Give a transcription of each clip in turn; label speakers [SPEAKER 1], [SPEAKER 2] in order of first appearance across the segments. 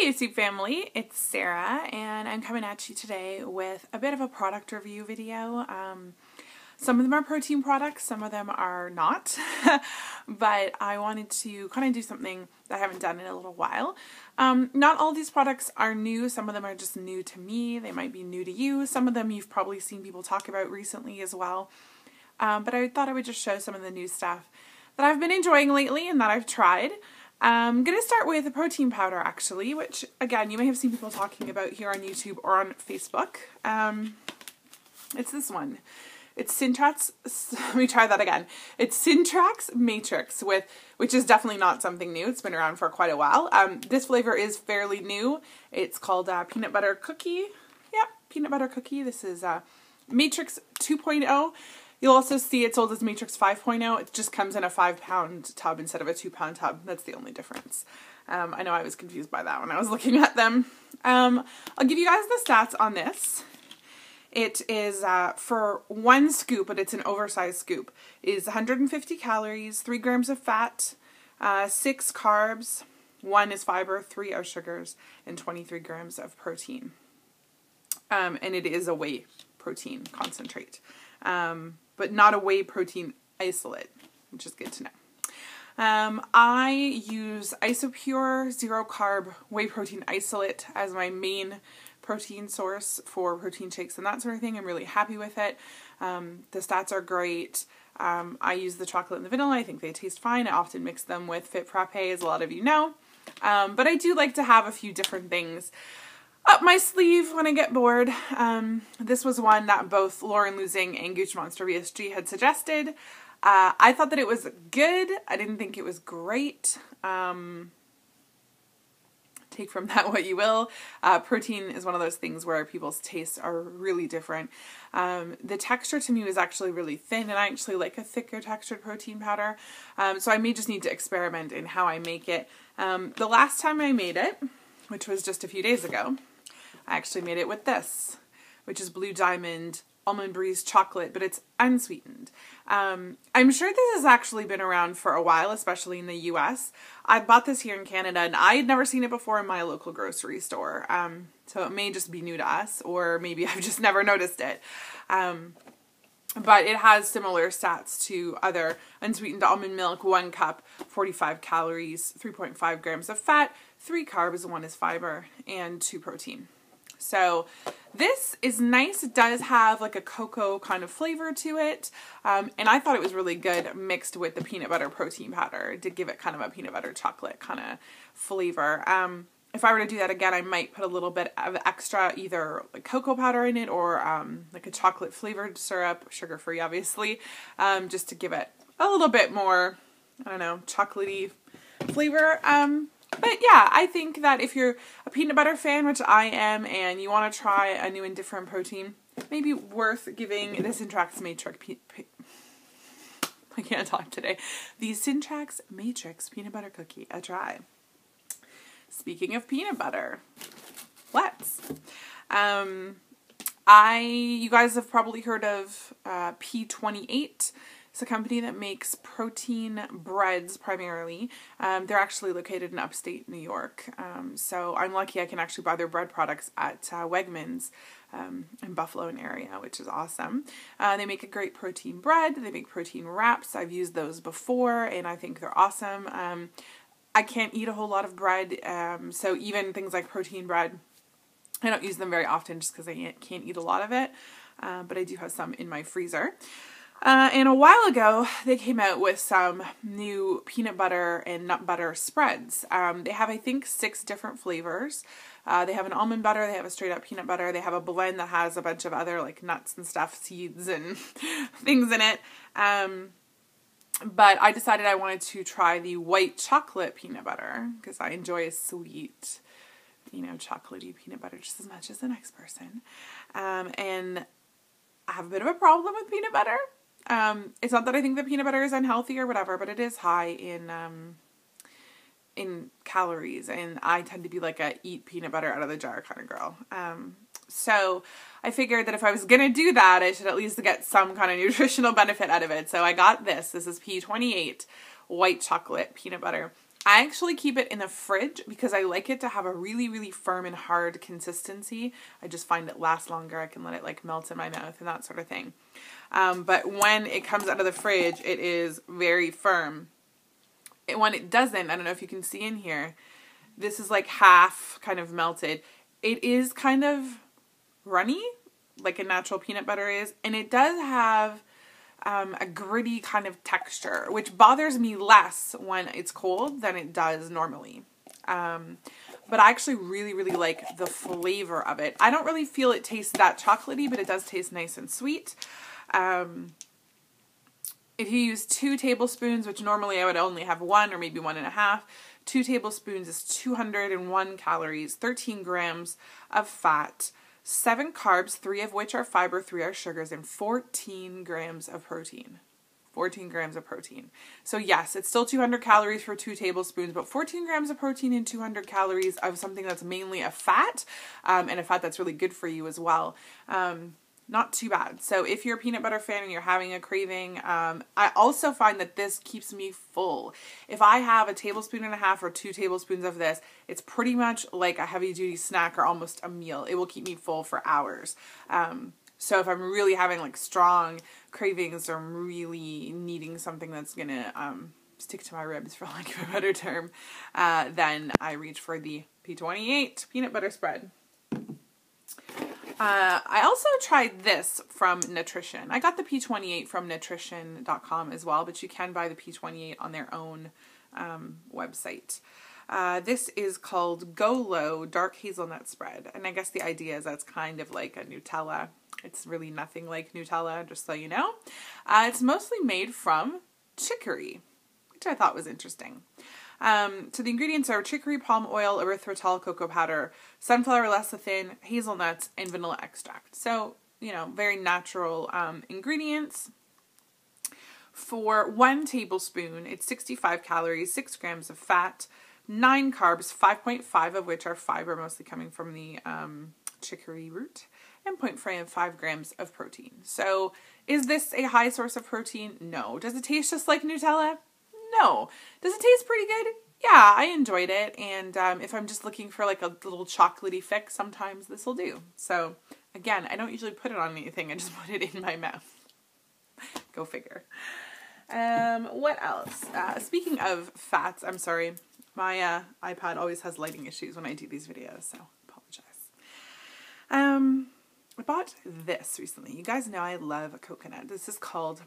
[SPEAKER 1] Hey YouTube family, it's Sarah and I'm coming at you today with a bit of a product review video. Some of them are protein products, some of them are not, but I wanted to kind of do something that I haven't done in a little while. Not all these products are new, some of them are just new to me, they might be new to you, some of them you've probably seen people talk about recently as well. But I thought I would just show some of the new stuff that I've been enjoying lately and that I've tried. I'm going to start with a protein powder actually, which again, you may have seen people talking about here on YouTube or on Facebook. It's this one. It's Sytrax, let me try that again. It's Sytrax Matrix, which is definitely not something new. It's been around for quite a while. This flavor is fairly new. It's called peanut butter cookie. Yep, peanut butter cookie. This is Matrix 2.0. You'll also see it sold as Matrix 5.0. It just comes in a 5-pound tub instead of a 2-pound tub. That's the only difference. I know I was confused by that when I was looking at them. I'll give you guys the stats on this. It is, for one scoop, but it's an oversized scoop, is 150 calories, 3 grams of fat, 6 carbs, 1 is fiber, 3 are sugars, and 23 grams of protein. And it is a whey protein concentrate. But not a whey protein isolate, which is good to know. I use Isopure zero carb whey protein isolate as my main protein source for protein shakes and that sort of thing. I'm really happy with it. The stats are great. I use the chocolate and the vanilla. I think they taste fine. I often mix them with Fit Frappe, as a lot of you know. But I do like to have a few different things up my sleeve when I get bored. This was one that both Lauren Losing and Gooch Monster VSG had suggested. I thought that it was good. I didn't think it was great. Take from that what you will. Protein is one of those things where people's tastes are really different. The texture to me was actually really thin, and I actually like a thicker textured protein powder. So I may just need to experiment in how I make it. The last time I made it, which was just a few days ago, I actually made it with this, which is Blue Diamond Almond Breeze chocolate, but it's unsweetened. I'm sure this has actually been around for a while, especially in the US. I bought this here in Canada and I had never seen it before in my local grocery store. So it may just be new to us, or maybe I've just never noticed it. But it has similar stats to other unsweetened almond milk, 1 cup, 45 calories, 3.5 grams of fat, 3 carbs, 1 is fiber, and 2 protein. So this is nice. It does have like a cocoa kind of flavor to it. And I thought it was really good mixed with the peanut butter protein powder. It did give it kind of a peanut butter chocolate kind of flavor. If I were to do that again, I might put a little bit of extra either like cocoa powder in it or like a chocolate flavored syrup, sugar-free obviously, just to give it a little bit more, I don't know, chocolatey flavor. But yeah, I think that if you're a peanut butter fan, which I am, and you want to try a new and different protein, maybe worth giving the Sytrax Matrix, I can't talk today, the Sytrax Matrix peanut butter cookie a try. Speaking of peanut butter, let's. You guys have probably heard of P28. It's a company that makes protein breads primarily. They're actually located in upstate New York. So I'm lucky I can actually buy their bread products at Wegmans in Buffalo area, which is awesome. They make a great protein bread. They make protein wraps. I've used those before and I think they're awesome. I can't eat a whole lot of bread, so even things like protein bread, I don't use them very often just because I can't eat a lot of it, but I do have some in my freezer. And a while ago, they came out with some new peanut butter and nut butter spreads. They have, I think, 6 different flavors. They have an almond butter, they have a straight up peanut butter, they have a blend that has a bunch of other like nuts and stuff, seeds and things in it. But I decided I wanted to try the white chocolate peanut butter because I enjoy a sweet, you know, chocolatey peanut butter just as much as the next person. And I have a bit of a problem with peanut butter. It's not that I think that peanut butter is unhealthy or whatever, but it is high in calories, and I tend to be like a eat peanut butter out of the jar kind of girl. So I figured that if I was going to do that, I should at least get some kind of nutritional benefit out of it. So I got this. This is P28 white chocolate peanut butter. I actually keep it in the fridge because I like it to have a really, really firm and hard consistency. I just find it lasts longer. I can let it like melt in my mouth and that sort of thing. But when it comes out of the fridge, it is very firm. When it doesn't, I don't know if you can see in here, this is like half kind of melted. It is kind of runny, like a natural peanut butter is, and it does have a gritty kind of texture, which bothers me less when it's cold than it does normally. But I actually really, really like the flavor of it. I don't really feel it tastes that chocolatey, but it does taste nice and sweet. If you use 2 tablespoons, which normally I would only have 1 or maybe 1.5, 2 tablespoons is 201 calories, 13 grams of fat, 7 carbs, 3 of which are fiber, 3 are sugars, and 14 grams of protein. 14 grams of protein. So yes, it's still 200 calories for 2 tablespoons, but 14 grams of protein and 200 calories of something that's mainly a fat, and a fat that's really good for you as well. Not too bad. So if you're a peanut butter fan and you're having a craving, I also find that this keeps me full. If I have a tablespoon and a half or 2 tablespoons of this, it's pretty much like a heavy duty snack or almost a meal. It will keep me full for hours. So if I'm really having like strong cravings or I'm really needing something that's gonna stick to my ribs, for lack of a better term, then I reach for the P28 peanut butter spread. I also tried this from Nutrition. I got the P28 from nutrition.com as well, but you can buy the P28 on their own website. This is called Go Low Dark Hazelnut Spread. And I guess the idea is that's kind of like a Nutella. It's really nothing like Nutella, just so you know. It's mostly made from chicory, which I thought was interesting. So the ingredients are chicory, palm oil, erythritol, cocoa powder, sunflower lecithin, hazelnuts, and vanilla extract. So, you know, very natural ingredients. For 1 tablespoon, it's 65 calories, 6 grams of fat, 9 carbs, 5.5 of which are fiber, mostly coming from the chicory root, and 0.5 grams of protein. So is this a high source of protein? No. Does it taste just like Nutella? No. Does it taste pretty good? Yeah, I enjoyed it. And if I'm just looking for like a little chocolatey fix, sometimes this will do. So again, I don't usually put it on anything. I just put it in my mouth. Go figure. What else? Speaking of fats, I'm sorry. My iPad always has lighting issues when I do these videos, so apologize. I bought this recently. You guys know I love coconut. This is called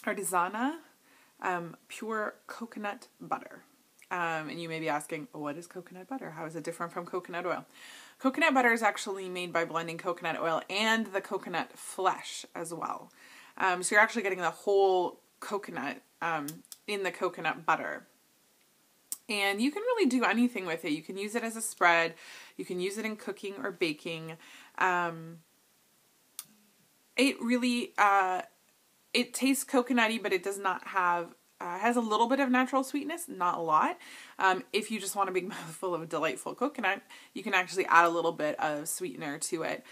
[SPEAKER 1] Artisana pure coconut butter. And you may be asking, what is coconut butter? How is it different from coconut oil? Coconut butter is actually made by blending coconut oil and the coconut flesh as well. So you're actually getting the whole coconut in the coconut butter. And you can really do anything with it. You can use it as a spread. You can use it in cooking or baking. It really, it tastes coconutty, but it does not have, has a little bit of natural sweetness, not a lot. If you just want a big mouthful of delightful coconut, you can actually add a little bit of sweetener to it.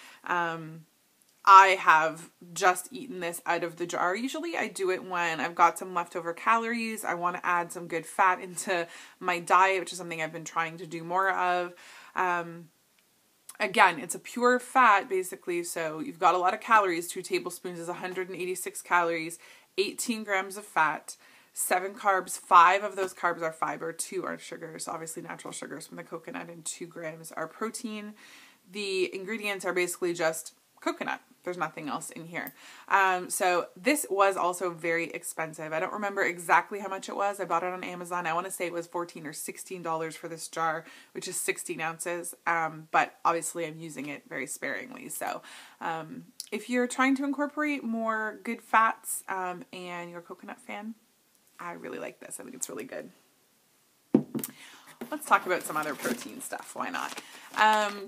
[SPEAKER 1] I have just eaten this out of the jar. Usually I do it when I've got some leftover calories. I want to add some good fat into my diet, which is something I've been trying to do more of. Again, it's a pure fat basically, so you've got a lot of calories. 2 tablespoons is 186 calories, 18 grams of fat, 7 carbs. 5 of those carbs are fiber, 2 are sugars, obviously natural sugars from the coconut, and 2 grams are protein. The ingredients are basically just coconut. There's nothing else in here. So this was also very expensive. I don't remember exactly how much it was. I bought it on Amazon. I want to say it was $14 or $16 for this jar, which is 16 ounces. But obviously I'm using it very sparingly. So if you're trying to incorporate more good fats and you're a coconut fan, I really like this. I think it's really good. Let's talk about some other protein stuff. Why not?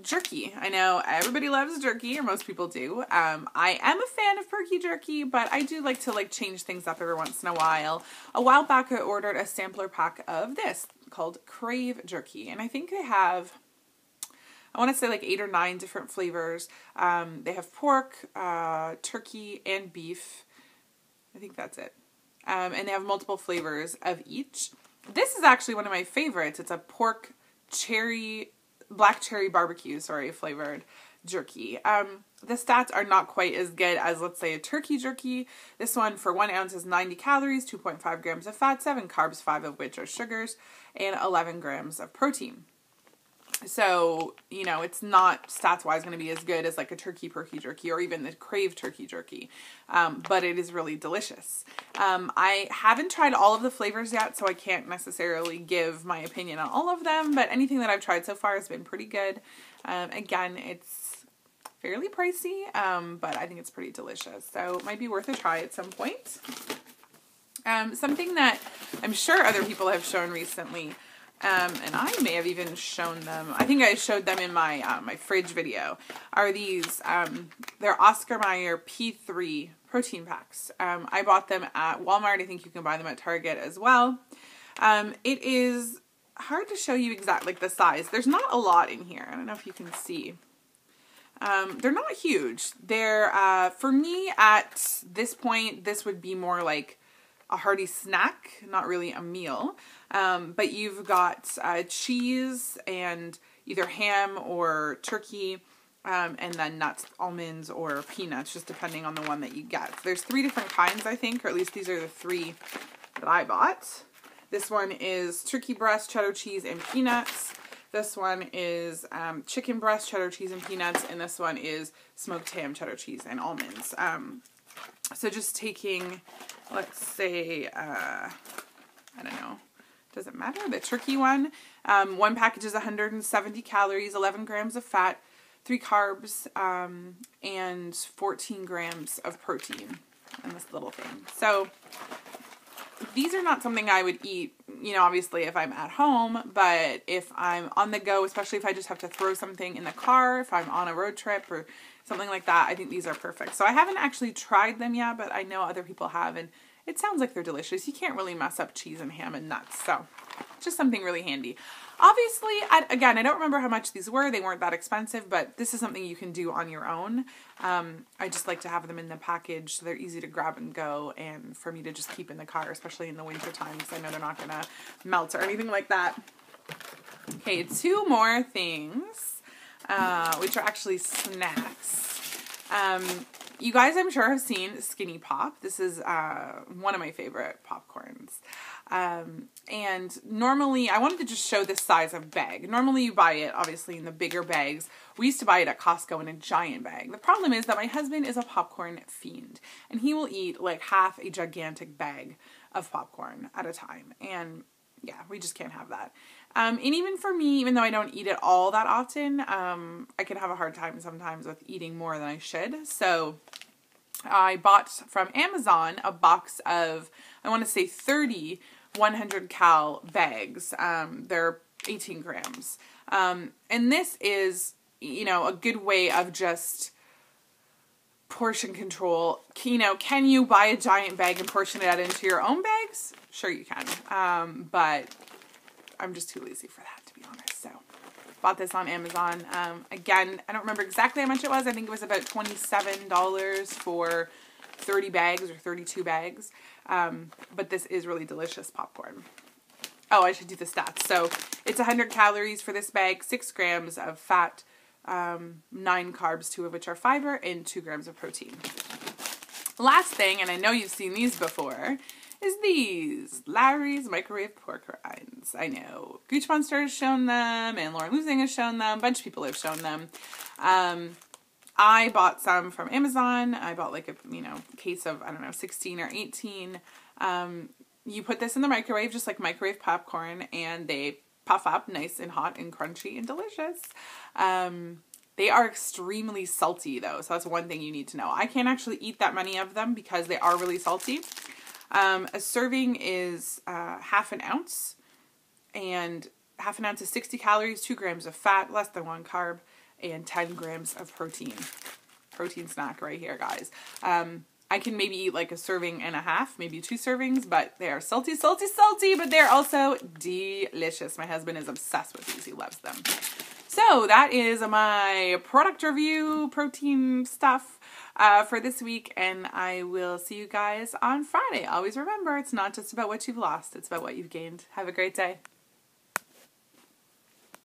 [SPEAKER 1] Jerky. I know everybody loves jerky, or most people do. I am a fan of perky jerky, but I do like to change things up every once in a while. A while back, I ordered a sampler pack of this called Krave Jerky, and I think they have, I want to say 8 or 9 different flavors. They have pork, turkey, and beef. I think that's it. And they have multiple flavors of each. This is actually one of my favorites. It's a black cherry barbecue, flavored jerky. The stats are not quite as good as, let's say, a turkey jerky. This one, for 1 ounce, is 90 calories, 2.5 grams of fat, 7 carbs, 5 of which are sugars, and 11 grams of protein. So, you know, it's not stats-wise going to be as good as like a turkey jerky or even the Crave turkey jerky, but it is really delicious. I haven't tried all of the flavors yet, so I can't necessarily give my opinion on all of them, but anything that I've tried so far has been pretty good. Again, it's fairly pricey, but I think it's pretty delicious, so it might be worth a try at some point. Something that I'm sure other people have shown recently, and I may have even shown them, I think I showed them in my my fridge video, are these, they're Meyer P3 Protein Packs. I bought them at Walmart. I think you can buy them at Target as well. It is hard to show you exactly like the size. There's not a lot in here. I don't know if you can see. They're not huge. They're, for me at this point, this would be more like a hearty snack, not really a meal. But you've got cheese and either ham or turkey, and then nuts, almonds, or peanuts, just depending on the one that you get. So there's 3 different kinds, I think, or at least these are the 3 that I bought. This one is turkey breast, cheddar cheese, and peanuts. This one is chicken breast, cheddar cheese, and peanuts. And this one is smoked ham, cheddar cheese, and almonds. So just taking, let's say, I don't know, doesn't matter, the turkey one. One package is 170 calories, 11 grams of fat, 3 carbs, and 14 grams of protein in this little thing. So these are not something I would eat, you know, obviously if I'm at home, but if I'm on the go, especially if I just have to throw something in the car, if I'm on a road trip or something like that, I think these are perfect. So I haven't actually tried them yet, but I know other people have, and it sounds like they're delicious. You can't really mess up cheese and ham and nuts, so just something really handy. Obviously, again, I don't remember how much these were. They weren't that expensive, but this is something you can do on your own. I just like to have them in the package so they're easy to grab and go, and for me to just keep in the car, especially in the winter time, because I know they're not going to melt or anything like that. Okay, 2 more things, which are actually snacks. You guys, I'm sure, have seen Skinny Pop. This is one of my favorite popcorns. And normally, I wanted to just show this size of bag. Normally you buy it, obviously, in the bigger bags. We used to buy it at Costco in a giant bag. The problem is that my husband is a popcorn fiend, and he will eat like half a gigantic bag of popcorn at a time. And yeah, we just can't have that. And even for me, even though I don't eat it all that often, I can have a hard time sometimes with eating more than I should. So I bought from Amazon a box of, I want to say 30 100 cal bags. They're 18 grams. And this is, you know, a good way of just portion control. You know, can you buy a giant bag and portion it out into your own bags? Sure you can. But I'm just too lazy for that, to be honest. So bought this on Amazon. Again, I don't remember exactly how much it was. I think it was about $27 for 30 bags or 32 bags. But this is really delicious popcorn. Oh, I should do the stats. So it's 100 calories for this bag, 6 grams of fat, 9 carbs, 2 of which are fiber, and 2 grams of protein. Last thing, and I know you've seen these before, is these Lowrey's microwave pork rinds. I know Gooch Monster has shown them, and Lauren Losing has shown them. A bunch of people have shown them. I bought some from Amazon. I bought like a, you know, case of, I don't know, 16 or 18. You put this in the microwave, just like microwave popcorn, and they puff up nice and hot and crunchy and delicious. They are extremely salty though, so that's one thing you need to know. I can't actually eat that many of them because they are really salty. A serving is half an ounce, and half an ounce is 60 calories, 2 grams of fat, less than 1 carb, and 10 grams of protein. Protein snack right here, guys. I can maybe eat like a serving and a half, maybe 2 servings, but they are salty, salty, salty, but they're also delicious. My husband is obsessed with these. He loves them. So that is my product review, protein stuff. for this week, and I will see you guys on Friday. Always remember, it's not just about what you've lost, it's about what you've gained. Have a great day.